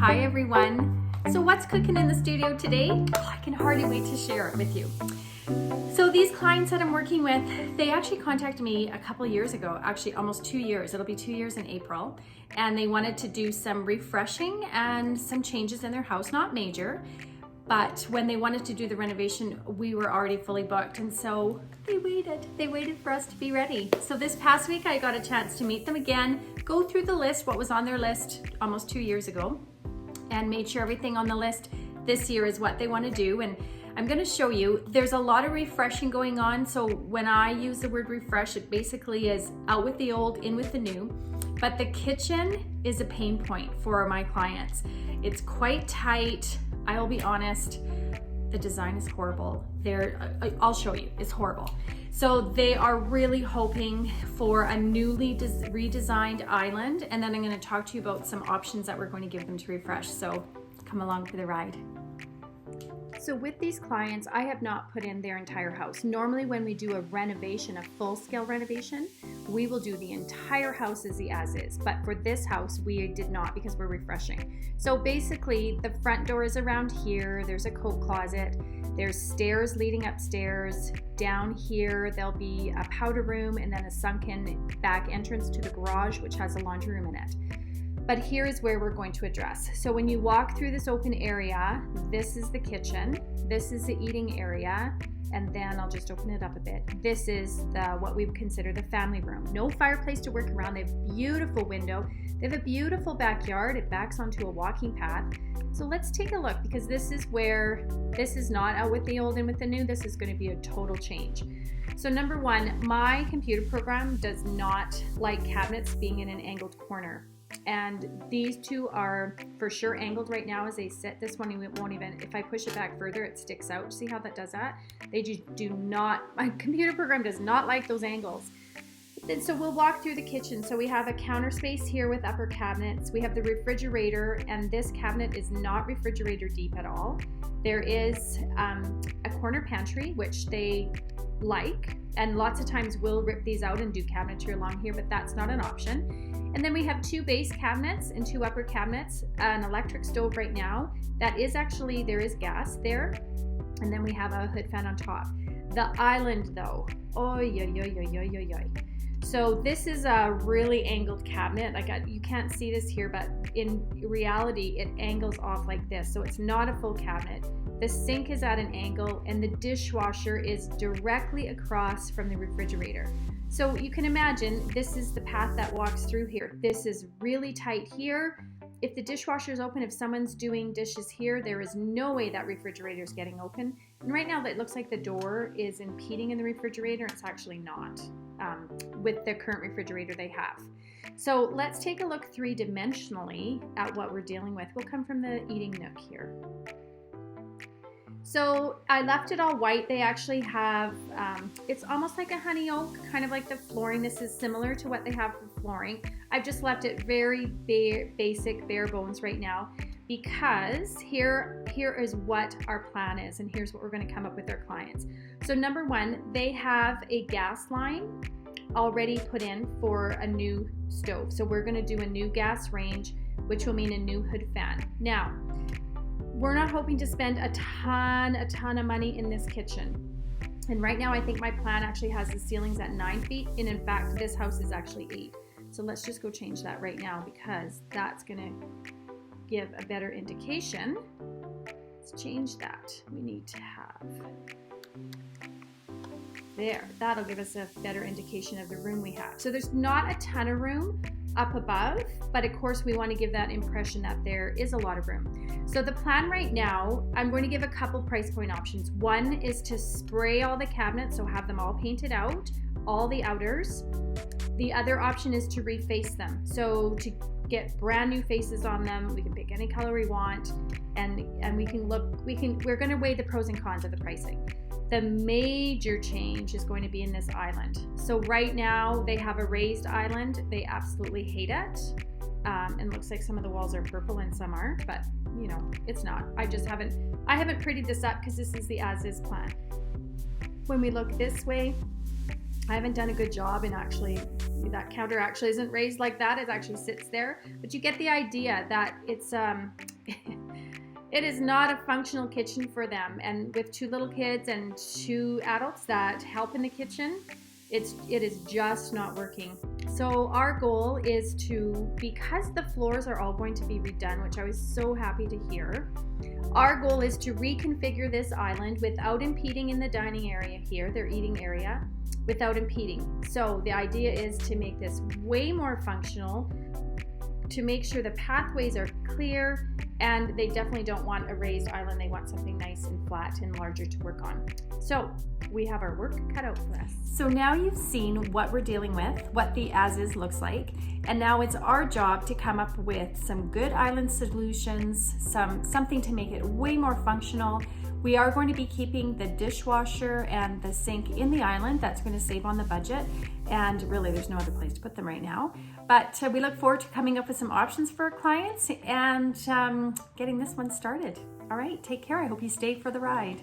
Hi everyone. So what's cooking in the studio today? Oh, I can hardly wait to share it with you. So these clients that I'm working with, they actually contacted me a couple years ago, actually almost 2 years. It'll be 2 years in April. And they wanted to do some refreshing and some changes in their house, not major. But when they wanted to do the renovation, we were already fully booked. And so they waited for us to be ready. So this past week, I got a chance to meet them again, go through the list, what was on their list almost 2 years ago, and made sure everything on the list this year is what they want to do. And I'm going to show you, there's a lot of refreshing going on. So when I use the word refresh, it basically is out with the old, in with the new. But the kitchen is a pain point for my clients. It's quite tight. I will be honest, the design is horrible. I'll show you, it's horrible. So they are really hoping for a newly redesigned island, and then I'm going to talk to you about some options that we're going to give them to refresh. So come along for the ride. So with these clients, I have not put in their entire house. Normally when we do a renovation, a full-scale renovation, we will do the entire house as is. But for this house, we did not because we're refreshing. So basically, the front door is around here. There's a coat closet. There's stairs leading upstairs. Down here, there'll be a powder room and then a sunken back entrance to the garage, which has a laundry room in it. But here is where we're going to address. So when you walk through this open area, this is the kitchen, this is the eating area, and then I'll just open it up a bit. This is what we would consider the family room. No fireplace to work around. They have a beautiful window. They have a beautiful backyard. It backs onto a walking path. So let's take a look, because this is where, this is not out with the old and with the new. This is going to be a total change. So number one, my computer program does not like cabinets being in an angled corner. And these two are for sure angled right now as they sit. This one won't even, if I push it back further, it sticks out. See how that does that? They just do not, my computer program does not like those angles. And so we'll walk through the kitchen. So we have a counter space here with upper cabinets. We have the refrigerator, and this cabinet is not refrigerator deep at all. There is a corner pantry, which they like, and lots of times we'll rip these out and do cabinetry along here, but that's not an option. And then we have two base cabinets and two upper cabinets, an electric stove right now. That is actually, there is gas there. And then we have a hood fan on top. The island though, So this is a really angled cabinet. Like you can't see this here, but in reality, it angles off like this. So it's not a full cabinet. The sink is at an angle and the dishwasher is directly across from the refrigerator. So you can imagine this is the path that walks through here. This is really tight here. If the dishwasher is open, if someone's doing dishes here, there is no way that refrigerator is getting open. And right now it looks like the door is impeding in the refrigerator. It's actually not with the current refrigerator they have. So let's take a look three-dimensionally at what we're dealing with. We'll come from the eating nook here. So I left it all white. They actually have, it's almost like a honey oak, kind of like the flooring. This is similar to what they have for flooring. I've just left it very basic, bare bones right now, because here is what our plan is, and here's what we're going to come up with our clients. So number one, they have a gas line already put in for a new stove. So we're going to do a new gas range, which will mean a new hood fan. Now, we're not hoping to spend a ton of money in this kitchen. And right now I think my plan actually has the ceilings at 9 feet, and in fact this house is actually 8. So let's just go change that right now, because that's gonna give a better indication. Let's change that. We need to have, there, that'll give us a better indication of the room we have. So there's not a ton of room up above, but of course we want to give that impression that there is a lot of room. So the plan right now, I'm going to give a couple price point options. One is to spray all the cabinets, so have them all painted out, all the outers. The other option is to reface them. So to get brand new faces on them, we can pick any color we want, and we're going to weigh the pros and cons of the pricing. The major change is going to be in this island. So right now they have a raised island. They absolutely hate it. And looks like some of the walls are purple and some aren't, but you know, it's not. I haven't prettied this up because this is the as-is plan. When we look this way, I haven't done a good job in actually, that counter actually isn't raised like that. It actually sits there, but you get the idea that it's It is not a functional kitchen for them. And with 2 little kids and 2 adults that help in the kitchen, it is just not working. So our goal is to, because the floors are all going to be redone, which I was so happy to hear, our goal is to reconfigure this island without impeding in the dining area here, their eating area, without impeding. So the idea is to make this way more functional, to make sure the pathways are clear, and they definitely don't want a raised island. They want something nice and flat and larger to work on. So we have our work cut out for us. So now you've seen what we're dealing with, what the as-is looks like, and now it's our job to come up with some good island solutions, something to make it way more functional. We are going to be keeping the dishwasher and the sink in the island. That's going to save on the budget, and really there's no other place to put them right now. But we look forward to coming up with some options for our clients and getting this one started. All right, take care. I hope you stay for the ride.